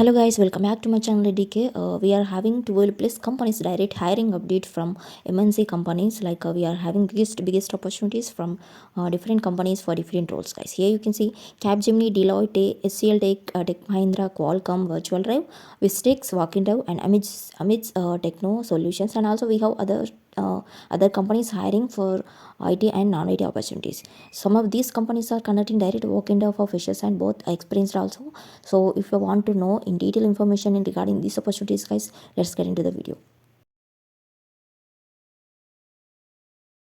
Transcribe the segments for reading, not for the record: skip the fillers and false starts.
Hello guys, welcome back to my channel DK. We are having 12 plus companies direct hiring update from MNC companies. We are having biggest opportunities from different companies for different roles, guys. Here you can see Capgemini, Deloitte, HCLTech, Tech Mahindra, Qualcomm, Virtual Drive, Vistex, Walkin and Amizhth Techno Solutions, and also we have other companies hiring for IT and non-IT opportunities. Some of these companies are conducting direct walk-in for freshers and both experienced also. So if you want to know in detail information in regarding these opportunities, guys, let's get into the video.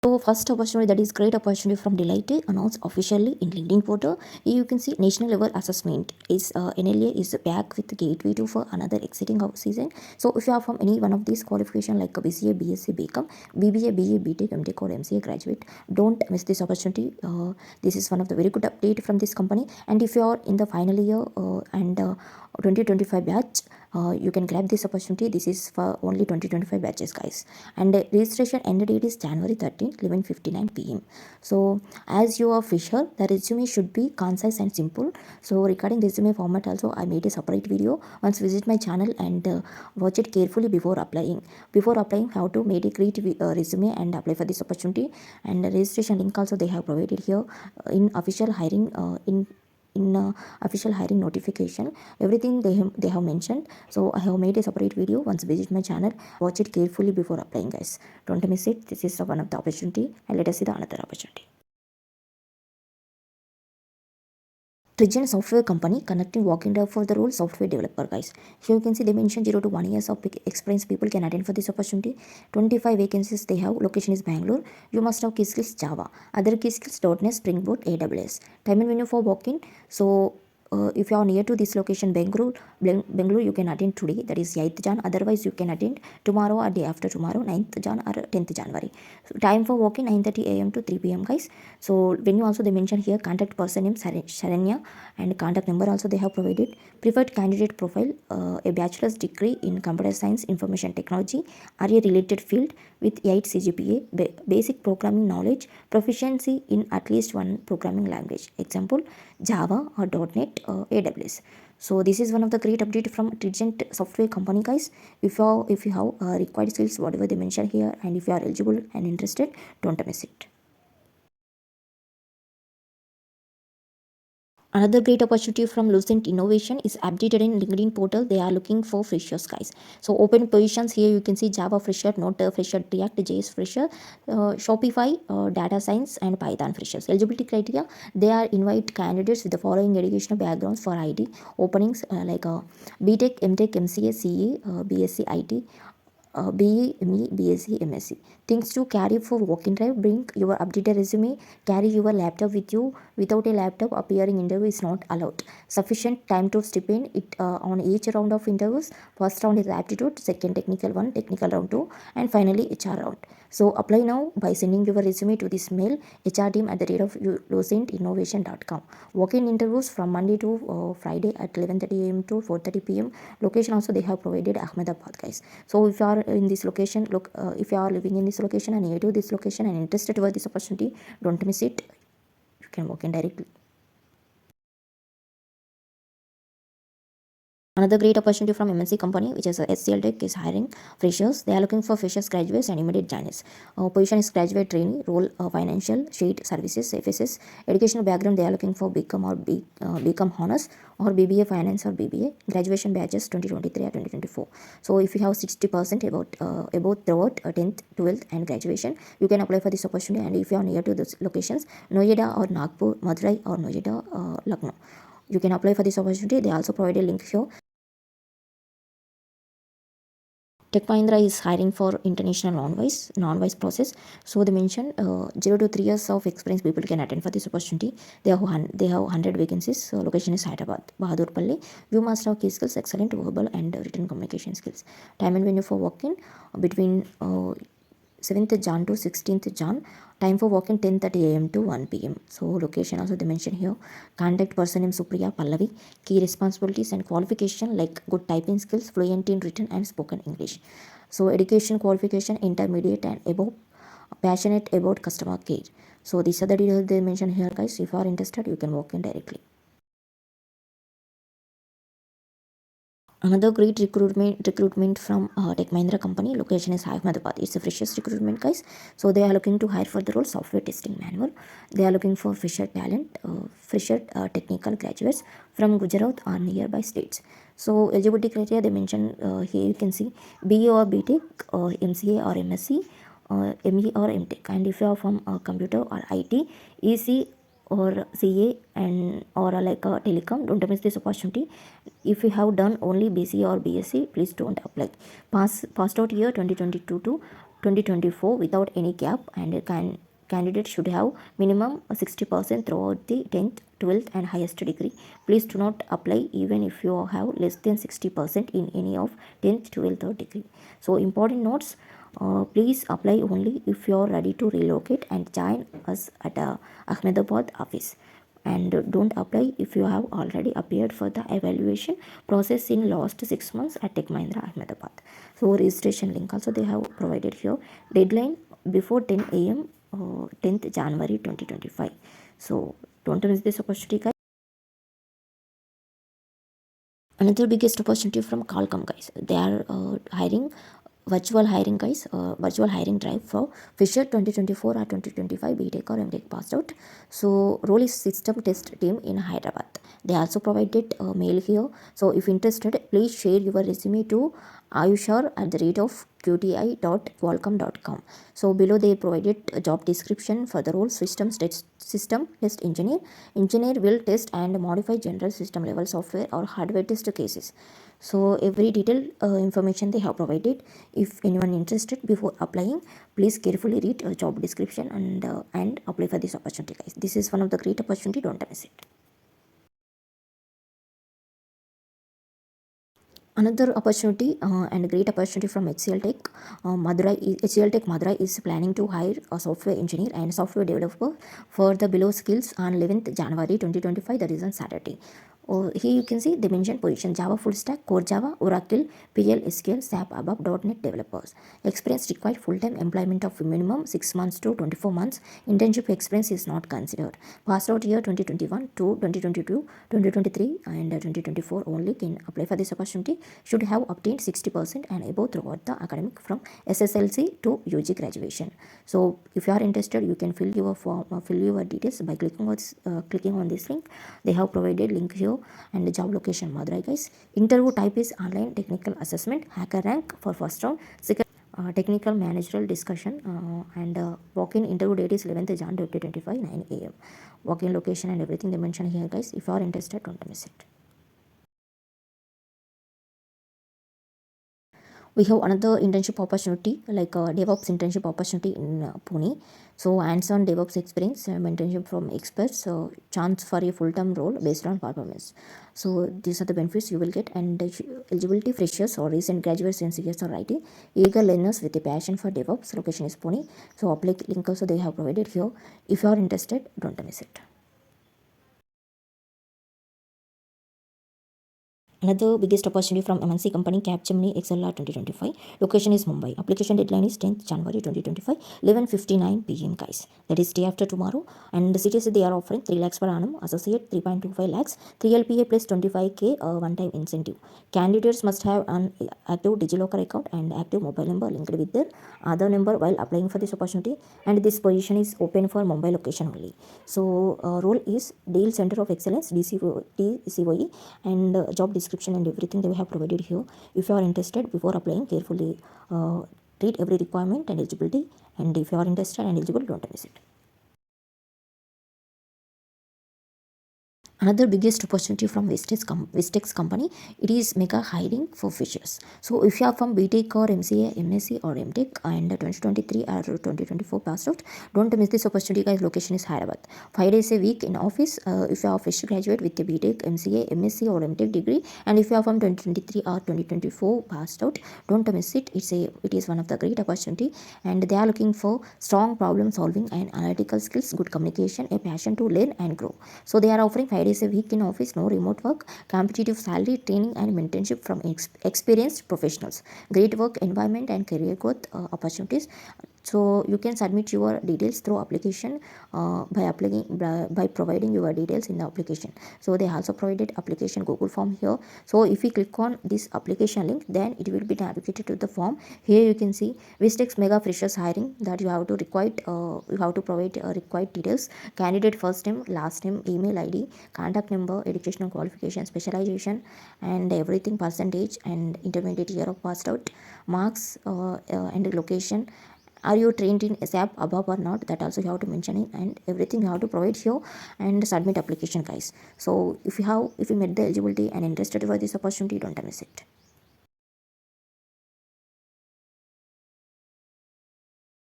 So first opportunity, that is great opportunity from Deloitte, announced officially in LinkedIn portal. Here you can see national level assessment is NLA is back with Gateway 2 for another exciting season. So if you are from any one of these qualification like BCA, BSc, BCom, BBA, BA, BTech, MTech or MCA graduate, don't miss this opportunity. This is one of the very good update from this company. And if you are in the final year and 2025 batch, you can grab this opportunity. This is for only 2025 batches, guys. And the registration end date is January 13, 11:59 p.m. So as you are fresher, the resume should be concise and simple. So regarding resume format also, I made a separate video. Once visit my channel and watch it carefully before applying. Before applying, how to make a great resume and apply for this opportunity. And the registration link also they have provided here in official hiring in official hiring notification. Everything they have mentioned. So I have made a separate video. Once visit my channel, watch it carefully before applying, guys. Don't miss it. This is one of the opportunity, and let us see the another opportunity. Trigent Software company conducting walk-in job for the role software developer, guys. Here you can see they mentioned 0 to 1 years of experience people can attend for this opportunity. 25 vacancies they have. Location is Bangalore. You must have key skills Java. Other key skills .NET, Spring Boot, AWS. Time and venue for walk-in. So if you are near to this location Bangalore, you can attend today, that is 8th Jan. Otherwise you can attend tomorrow or day after tomorrow, 9th Jan or 10th January. So time for walk-in 9:30 a.m. to 3 p.m, guys. So venue also they mentioned here, contact person name Sharanya, and contact number also they have provided. Preferred candidate profile, a bachelor's degree in computer science information technology or a related field with 8 CGPA, basic programming knowledge, proficiency in at least one programming language, example Java or .NET or AWS. So this is one of the great update from Trident Software company, guys. If you have required skills whatever they mention here, and if you are eligible and interested, don't miss it. Another great opportunity from Lucent Innovation is updated in LinkedIn portal. They are looking for freshers, guys. So open positions here you can see Java fresher, Node fresher, React JS fresher, Shopify, data science and Python freshers. Eligibility criteria, they are invite candidates with the following educational backgrounds for ID openings BTech, MTech, MCA, CE, BSc IT, BE, ME, BSc, MSc. Things to carry for walk-in drive: bring your updated resume, carry your laptop with you. Without a laptop, appearing interview is not allowed. Sufficient time to step in it on each round of interviews. First round is aptitude, second technical one, technical round 2, and finally HR round. So apply now by sending your resume to this mail, hrteam at the rate of lucentinnovation.com. Walk-in interviews from Monday to Friday at 11:30 a.m. to 4:30 p.m. Location also they have provided Ahmedabad, guys. So if you are in this location, if you are living in this location and near to this location and interested about this opportunity, don't miss it. You can walk in directly. Another great opportunity from MNC company, which is HCLTech, is hiring freshers. They are looking for freshers, graduates, and immediate joiners. Position is graduate trainee. Role financial, state services, FSS. Educational background, they are looking for BCom or BCom honors or BBA finance or BBA. Graduation batches 2023 or 2024. So if you have 60% about throughout 10th, 12th, and graduation, you can apply for this opportunity. And if you are near to those locations, Noida or Nagpur, Madurai or Noida, Lucknow, you can apply for this opportunity. They also provide a link here. Tech Mahindra is hiring for international non-wise process. So they mentioned 0 to 3 years of experience people can attend for this opportunity. They have 100 vacancies. So location is Hyderabad, Bahadurpalli. You must have key skills, excellent verbal and written communication skills. Time and venue for walk-in between 7th Jan to 16th Jan. Time for walk-in 10:30 a.m. to 1 p.m. So location also they mention here. Contact person name Supriya Pallavi. Key responsibilities and qualification like good typing skills, fluent in written and spoken English. So education qualification intermediate and above. Passionate about customer care. So these are the details they mention here, guys. If you are interested, you can walk in directly. Another great recruitment from Tech Mahindra company. Location is Hyderabad. It's the freshest recruitment, guys. So they are looking to hire for the role software testing manual. They are looking for fresher talent, fresher technical graduates from Gujarat or nearby states. So eligibility criteria they mention here you can see BA or BTech, MCA or MSc, ME or MTech. And if you are from computer or IT, EC or CA and or like a telecom, don't miss this opportunity. If you have done only BC or BSc, please don't apply. Passed out year 2022 to 2024 without any gap, and candidate should have minimum 60% throughout the 10th, 12th and highest degree. Please do not apply even if you have less than 60% in any of 10th, 12th or degree. So important notes. Please apply only if you are ready to relocate and join us at Ahmedabad office, and don't apply if you have already appeared for the evaluation process in last 6 months at Tech Mahindra Ahmedabad. So registration link also they have provided here. Deadline before 10 a.m. 10th January 2025. So don't miss this opportunity, guys. Another biggest opportunity from Qualcomm, guys. They are hiring virtual hiring, guys. Virtual hiring drive for Fisher 2024 or 2025 BTech or MTech passed out. So role is system test team in Hyderabad. They also provided a mail here. So if interested, please share your resume to ayushar@qti.qualcomm.com. So below they provided a job description for the role system test engineer. Engineer will test and modify general system level software or hardware test cases. So every detailed information they have provided. If anyone interested before applying, please carefully read a job description and apply for this opportunity, guys. This is one of the great opportunity. Don't miss it. Another opportunity and great opportunity from HCLTech Madurai. HCLTech Madurai is planning to hire a software engineer and software developer for the below skills on 11th January 2025. That is on Saturday. Here you can see they mentioned position Java full stack, core Java, Oracle, PL, SQL, SAP, ABAP, .NET developers. Experience required full-time employment of minimum 6 months to 24 months. Internship experience is not considered. Passed out year 2021 to 2022, 2023 and 2024 only can apply for this opportunity. Should have obtained 60% and above throughout the academic from SSLC to UG graduation. So if you are interested, you can fill your form, fill your details by clicking on this link. They have provided link here and the job location Madurai, guys. Interview type is online technical assessment, hacker rank for first round. Second, technical managerial discussion and walk-in interview date is 11th Jan 2025 9 a.m. Walk-in location and everything they mention here, guys. If you are interested, don't miss it. We have another internship opportunity like a DevOps internship opportunity in Pune. So hands-on DevOps experience, internship from experts, chance for a full-time role based on performance. So these are the benefits you will get, and eligibility freshers or recent graduates in CS or IT, eager learners with a passion for DevOps. Location is Pune. So apply link also they have provided here. If you are interested, don't miss it. Another biggest opportunity from MNC company Capgemini Exceller 2025. Location is Mumbai. Application deadline is 10th January 2025, 11:59 p.m. guys. That is day after tomorrow. And the CTC they are offering 3 lakhs per annum, associate 3.25 lakhs, 3 LPA plus 25k one-time incentive. Candidates must have an active DigiLocker account and active mobile number linked with their other number while applying for this opportunity. And this position is open for Mumbai location only. So role is Deal Center of Excellence DCOE, and job description and everything they have provided here. If you are interested, before applying, carefully read every requirement and eligibility, and if you are interested and eligible, don't miss it. Another biggest opportunity from Vistex company, it is mega hiring for freshers. So if you are from BTech or MCA, MSc or MTech and 2023 or 2024 passed out, don't miss this opportunity, guys. Location is Hyderabad. 5 days a week in office. If you are a fresh graduate with a BTech, MCA, MSc or MTech degree, and if you are from 2023 or 2024 passed out, don't miss it. It is one of the great opportunity, and they are looking for strong problem solving and analytical skills, good communication, a passion to learn and grow. So they are offering 5 days a week in office, no remote work, competitive salary, training and mentorship from experienced professionals, great work environment and career growth opportunities. So you can submit your details through application by providing your details in the application. So they also provided application Google form here. So if we click on this application link, then it will be navigated to the form. Here you can see Vistex mega freshers hiring, that you have to provide required details: candidate first name, last name, email ID, contact number, educational qualification, specialization, and everything, percentage and intermediate year of passed out, marks, and location. Are you trained in SAP above or not, that also you have to mention it, and everything you have to provide here, and submit application, guys. So if you met the eligibility and interested for this opportunity, don't miss it.